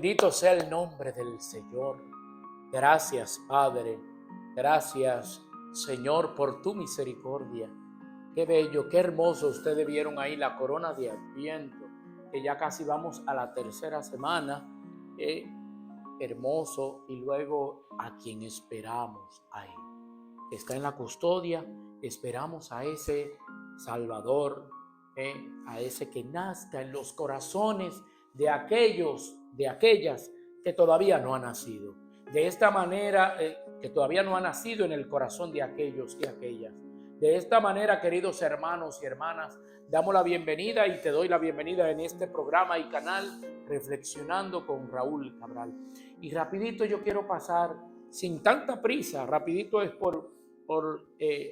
Bendito sea el nombre del Señor. Gracias, Padre. Gracias, Señor, por tu misericordia. Qué bello, qué hermoso. Ustedes vieron ahí la corona de Adviento, que ya casi vamos a la tercera semana. Hermoso. Y luego a quien esperamos ahí. Está en la custodia. Esperamos a ese Salvador, a ese que nazca en los corazones de aquellos, de aquellas que todavía no han nacido. De esta manera, que todavía no ha nacido en el corazón de aquellos y aquellas. De esta manera, queridos hermanos y hermanas, damos la bienvenida y te doy la bienvenida en este programa y canal Reflexionando con Raúl Cabral. Y rapidito yo quiero pasar, sin tanta prisa, rapidito es por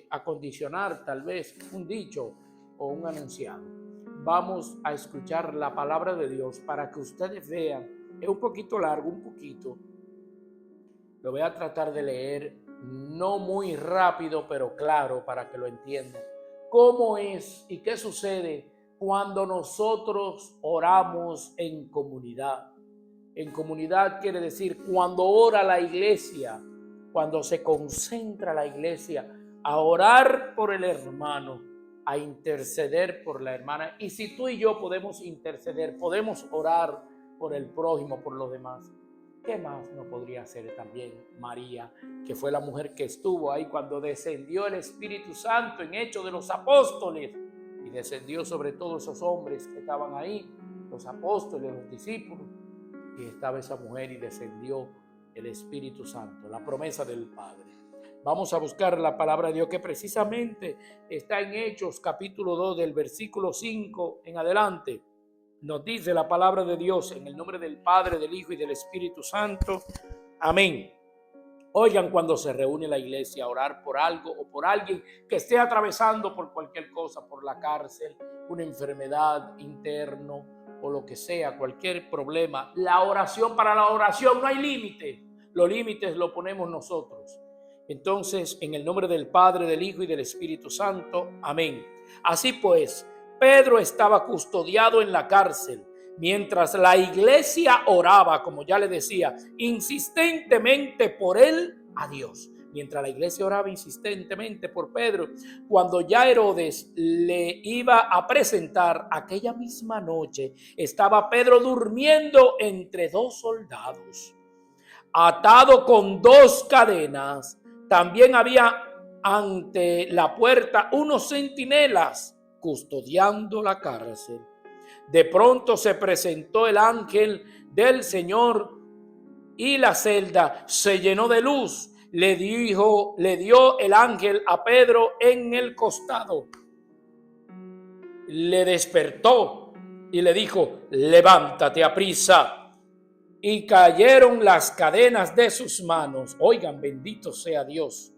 acondicionar tal vez un dicho o un anunciado. Vamos a escuchar la palabra de Dios para que ustedes vean. Es un poquito largo, un poquito. Lo voy a tratar de leer, no muy rápido, pero claro, para que lo entiendan. ¿Cómo es y qué sucede cuando nosotros oramos en comunidad? En comunidad quiere decir cuando ora la iglesia, cuando se concentra la iglesia a orar por el hermano, a interceder por la hermana. Y si tú y yo podemos interceder, podemos orar por el prójimo, por los demás, ¿qué más no podría hacer también María, que fue la mujer que estuvo ahí cuando descendió el Espíritu Santo en Hechos de los Apóstoles y descendió sobre todos esos hombres que estaban ahí, los apóstoles, los discípulos, y estaba esa mujer y descendió el Espíritu Santo, la promesa del Padre? Vamos a buscar la palabra de Dios que precisamente está en Hechos capítulo 2 del versículo 5 en adelante. Nos dice la palabra de Dios en el nombre del Padre, del Hijo y del Espíritu Santo. Amén. Oigan, cuando se reúne la iglesia a orar por algo o por alguien que esté atravesando por cualquier cosa, por la cárcel, una enfermedad interna o lo que sea, cualquier problema, la oración, para la oración no hay límite. Los límites los ponemos nosotros. Entonces, en el nombre del Padre, del Hijo y del Espíritu Santo. Amén. Así pues, Pedro estaba custodiado en la cárcel, mientras la iglesia oraba, como ya le decía, insistentemente por él a Dios. Mientras la iglesia oraba insistentemente por Pedro, cuando ya Herodes le iba a presentar aquella misma noche, estaba Pedro durmiendo entre dos soldados, atado con dos cadenas. También había ante la puerta unos centinelas custodiando la cárcel. De pronto se presentó el ángel del Señor y la celda se llenó de luz. Le dio el ángel a Pedro en el costado. Le despertó y le dijo: levántate aprisa. Y cayeron las cadenas de sus manos. Oigan, bendito sea Dios.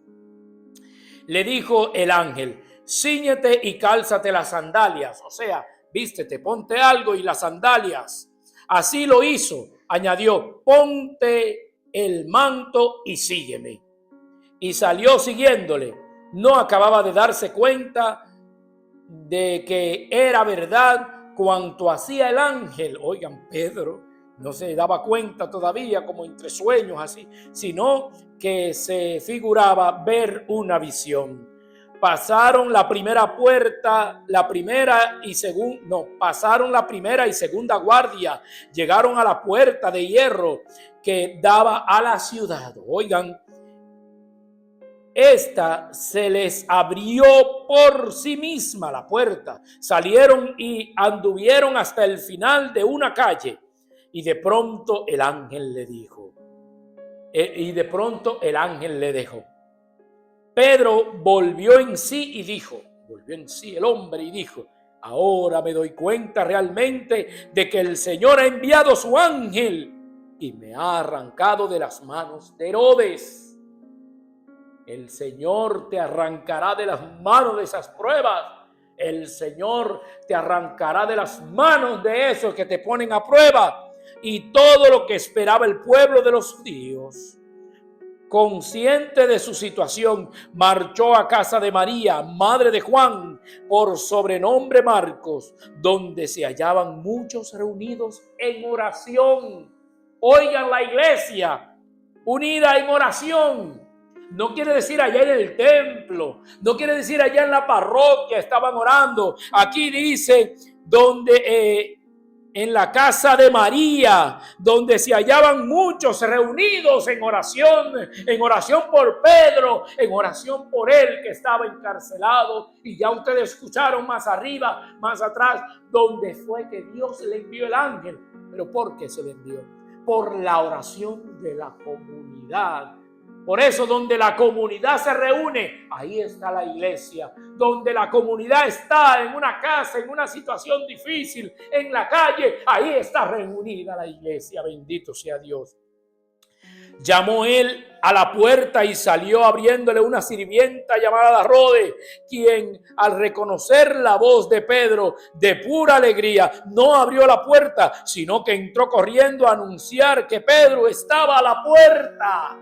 Le dijo el ángel: cíñete y cálzate las sandalias. O sea, vístete, ponte algo y las sandalias. Así lo hizo. Añadió: ponte el manto y sígueme. Y salió siguiéndole. No acababa de darse cuenta de que era verdad cuanto hacía el ángel. Oigan, Pedro no se daba cuenta todavía, como entre sueños así, sino que se figuraba ver una visión. Pasaron la primera puerta, pasaron la primera y segunda guardia, llegaron a la puerta de hierro que daba a la ciudad. Oigan, esta se les abrió por sí misma la puerta. Salieron y anduvieron hasta el final de una calle. Y de pronto el ángel le dijo, Pedro volvió en sí el hombre y dijo: ahora me doy cuenta realmente de que el Señor ha enviado su ángel y me ha arrancado de las manos de Herodes. El Señor te arrancará de las manos de esas pruebas. El Señor te arrancará de las manos de esos que te ponen a prueba. Y todo lo que esperaba el pueblo de los judíos, consciente de su situación, marchó a casa de María, madre de Juan, por sobrenombre Marcos, donde se hallaban muchos reunidos en oración. Oigan, la iglesia unida en oración. No quiere decir allá en el templo, no quiere decir allá en la parroquia estaban orando. Aquí dice donde en la casa de María, donde se hallaban muchos reunidos en oración por Pedro, en oración por él que estaba encarcelado. Y ya ustedes escucharon más arriba, más atrás, donde fue que Dios le envió el ángel. ¿Pero por qué se le envió? Por la oración de la comunidad. Por eso, donde la comunidad se reúne, ahí está la iglesia. Donde la comunidad está en una casa, en una situación difícil, en la calle, ahí está reunida la iglesia. Bendito sea Dios. Llamó él a la puerta y salió abriéndole una sirvienta llamada Rode, quien al reconocer la voz de Pedro de pura alegría no abrió la puerta, sino que entró corriendo a anunciar que Pedro estaba a la puerta.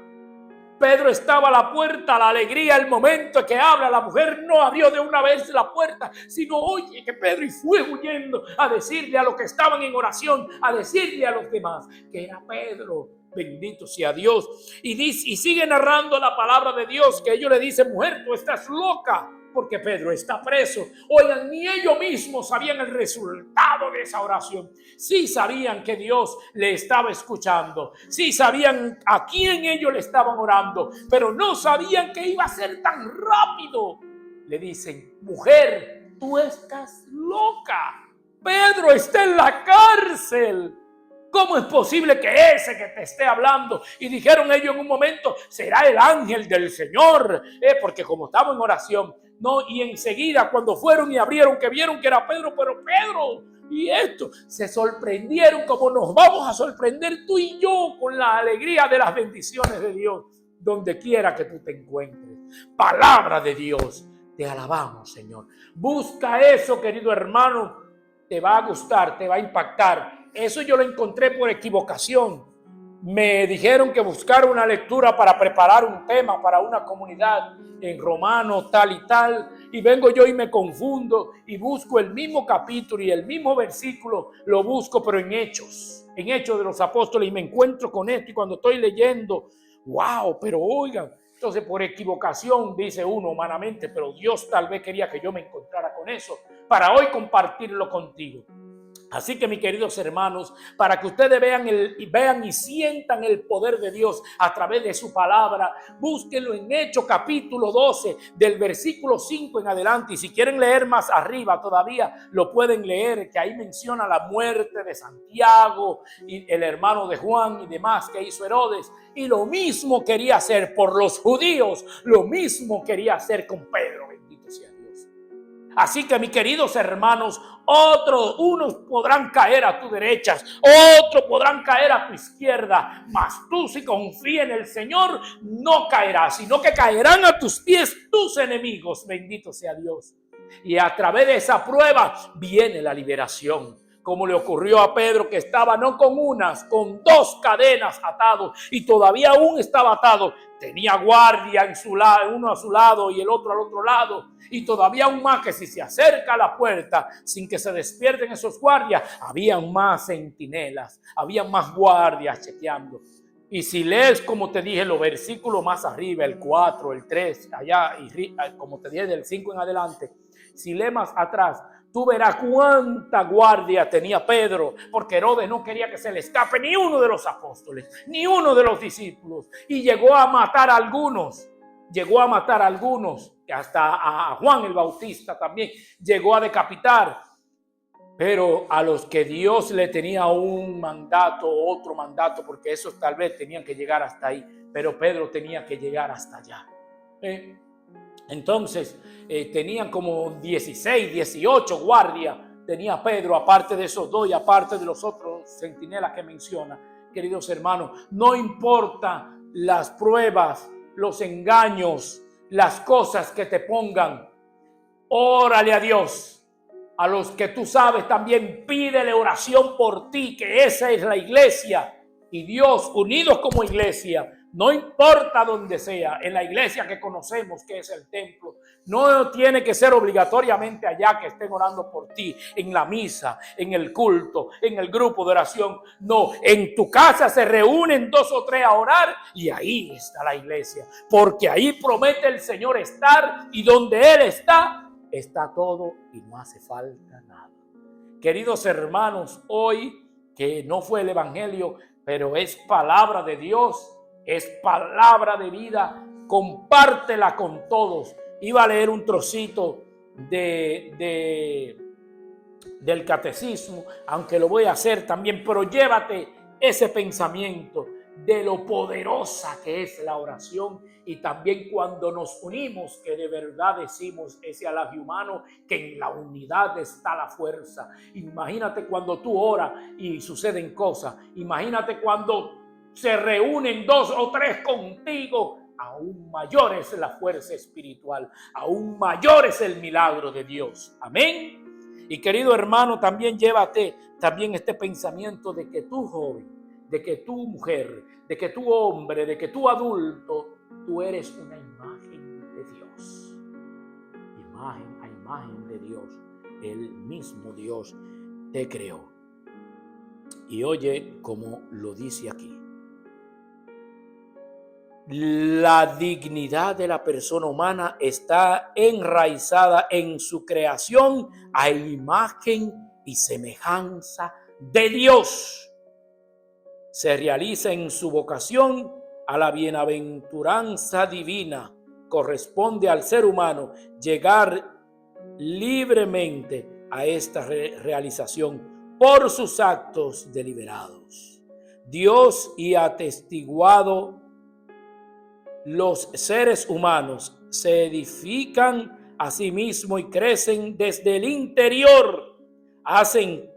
Pedro estaba a la puerta, la alegría, el momento que habla, la mujer no abrió de una vez la puerta, sino oye que Pedro y fue huyendo a decirle a los que estaban en oración, a decirle a los demás que era Pedro. Bendito sea Dios. Y sigue narrando la palabra de Dios, que ellos le dicen, mujer, tú estás loca, porque Pedro está preso. Oigan, ni ellos mismos sabían el resultado de esa oración. Sí sabían que Dios le estaba escuchando. Sí sabían a quién ellos le estaban orando, pero no sabían que iba a ser tan rápido. Le dicen, mujer, tú estás loca. Pedro está en la cárcel. ¿Cómo es posible que ese que te esté hablando? Y dijeron ellos en un momento, será el ángel del Señor, porque como estaba en oración, no, y enseguida cuando fueron y abrieron, que vieron que era Pedro, pero Pedro, y esto, se sorprendieron como nos vamos a sorprender tú y yo con la alegría de las bendiciones de Dios, donde quiera que tú te encuentres. Palabra de Dios, te alabamos, Señor. Busca eso, querido hermano, te va a gustar, te va a impactar. Eso yo lo encontré por equivocación. Me dijeron que buscara una lectura para preparar un tema para una comunidad en Romano tal y tal, y vengo yo y me confundo y busco el mismo capítulo y el mismo versículo, lo busco pero en Hechos de los Apóstoles, y me encuentro con esto, y cuando estoy leyendo, wow, pero oigan, entonces por equivocación dice uno humanamente, pero Dios tal vez quería que yo me encontrara con eso para hoy compartirlo contigo. Así que, mis queridos hermanos, para que ustedes vean y sientan el poder de Dios a través de su palabra, búsquenlo en Hechos capítulo 12, del versículo 5 en adelante. Y si quieren leer más arriba todavía, lo pueden leer, que ahí menciona la muerte de Santiago y el hermano de Juan y demás que hizo Herodes. Y lo mismo quería hacer por los judíos, lo mismo quería hacer con Pedro. Bendito sea Dios. Así que, mis queridos hermanos, unos podrán caer a tu derecha, otros podrán caer a tu izquierda, mas tú, si confías en el Señor, no caerás, sino que caerán a tus pies tus enemigos. Bendito sea Dios. Y a través de esa prueba viene la liberación, como le ocurrió a Pedro, que estaba no con unas, con 2 cadenas atado, y todavía aún estaba atado. Tenía guardia en su lado, uno a su lado y el otro al otro lado, y todavía aún más, que si se acerca a la puerta sin que se despierten esos guardias, habían más centinelas, habían más guardias chequeando. Y si lees, como te dije, los versículos más arriba, el 4, el 3, allá, y como te dije, del 5 en adelante, si lees más atrás, tú verás cuánta guardia tenía Pedro, porque Herodes no quería que se le escape ni uno de los apóstoles, ni uno de los discípulos. Y llegó a matar a algunos, hasta a Juan el Bautista también llegó a decapitar. Pero a los que Dios le tenía un mandato, otro mandato, porque esos tal vez tenían que llegar hasta ahí, pero Pedro tenía que llegar hasta allá. Entonces, tenían como 16, 18 guardias, tenía Pedro, aparte de esos 2 y aparte de los otros centinelas que menciona. Queridos hermanos, no importa las pruebas, los engaños, las cosas que te pongan, órale a Dios. A los que tú sabes también, pídele oración por ti, que esa es la iglesia. y Dios unidos como iglesia, no importa donde sea, en la iglesia que conocemos que es el templo, no tiene que ser obligatoriamente allá que estén orando por ti, en la misa, en el culto, en el grupo de oración. No, en tu casa se reúnen 2 o 3 a orar y ahí está la iglesia, porque ahí promete el Señor estar, y donde Él está, está todo y no hace falta nada. Queridos hermanos, hoy que no fue el evangelio, pero es palabra de Dios, es palabra de vida, compártela con todos. Iba a leer un trocito del catecismo, aunque lo voy a hacer también, pero llévate ese pensamiento de lo poderosa que es la oración, y también cuando nos unimos, que de verdad decimos ese adagio humano, que en la unidad está la fuerza. Imagínate cuando tú oras y suceden cosas, imagínate cuando se reúnen 2 o 3 contigo, aún mayor es la fuerza espiritual, aún mayor es el milagro de Dios. Amén. Y querido hermano, también llévate también este pensamiento de que tú joven, de que tú mujer, de que tú hombre, de que tú adulto, tú eres una imagen de Dios. Imagen a imagen de Dios. El mismo Dios te creó. Y oye como lo dice aquí. La dignidad de la persona humana está enraizada en su creación a imagen y semejanza de Dios. Se realiza en su vocación a la bienaventuranza divina. Corresponde al ser humano llegar libremente a esta realización por sus actos deliberados. Dios y atestiguado, los seres humanos se edifican a sí mismos y crecen desde el interior. Hacen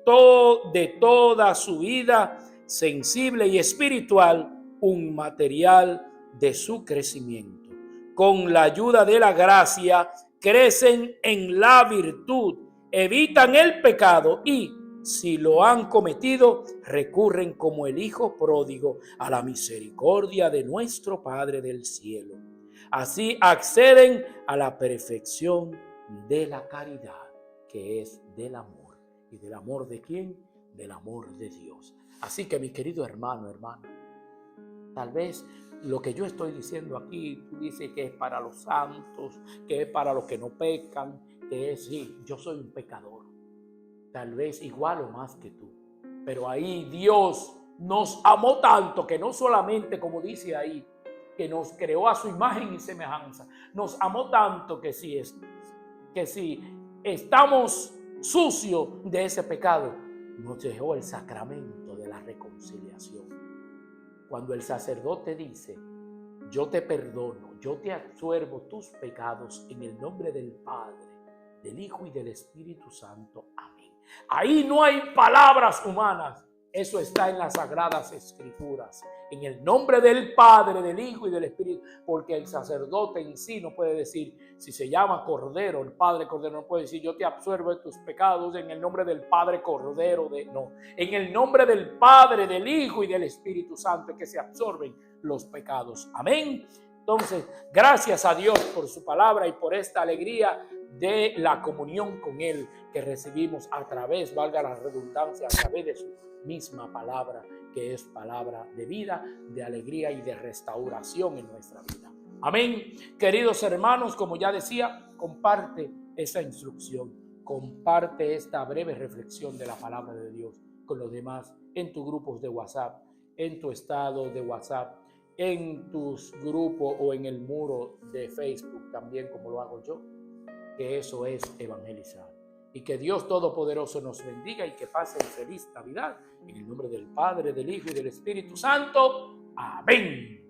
de toda su vida sensible y espiritual un material de su crecimiento. Con la ayuda de la gracia, crecen en la virtud, evitan el pecado y, si lo han cometido, recurren como el Hijo pródigo a la misericordia de nuestro Padre del cielo. Así acceden a la perfección de la caridad, que es del amor. ¿Y del amor de quién? Del amor de Dios. Así que, mi querido hermano, hermana, tal vez lo que yo estoy diciendo aquí, tú dices que es para los santos, que es para los que no pecan, que es, sí, yo soy un pecador, tal vez igual o más que tú, pero ahí Dios nos amó tanto que no solamente, como dice ahí, que nos creó a su imagen y semejanza, nos amó tanto que si estamos sucios de ese pecado, nos dejó el sacramento de la reconciliación. Cuando el sacerdote dice, yo te perdono, yo te absuelvo tus pecados en el nombre del Padre, del Hijo y del Espíritu Santo. Amén. Ahí no hay palabras humanas. Eso está en las Sagradas Escrituras. En el nombre del Padre, del Hijo y del Espíritu. Porque el sacerdote en sí no puede decir, si se llama Cordero, el Padre Cordero no puede decir, yo te absuelvo de tus pecados en el nombre del Padre Cordero. No, en el nombre del Padre, del Hijo y del Espíritu Santo, que se absorben los pecados. Amén. Entonces, gracias a Dios por su palabra y por esta alegría de la comunión con Él que recibimos a través, valga la redundancia, a través de su misma palabra, que es palabra de vida, de alegría y de restauración en nuestra vida. Amén. Queridos hermanos, como ya decía, comparte esa instrucción, comparte esta breve reflexión de la palabra de Dios con los demás en tus grupos de WhatsApp, en tu estado de WhatsApp, en tus grupos o en el muro de Facebook también, como lo hago yo, que eso es evangelizar. Y que Dios Todopoderoso nos bendiga y que pasen feliz Navidad. En el nombre del Padre, del Hijo y del Espíritu Santo. Amén.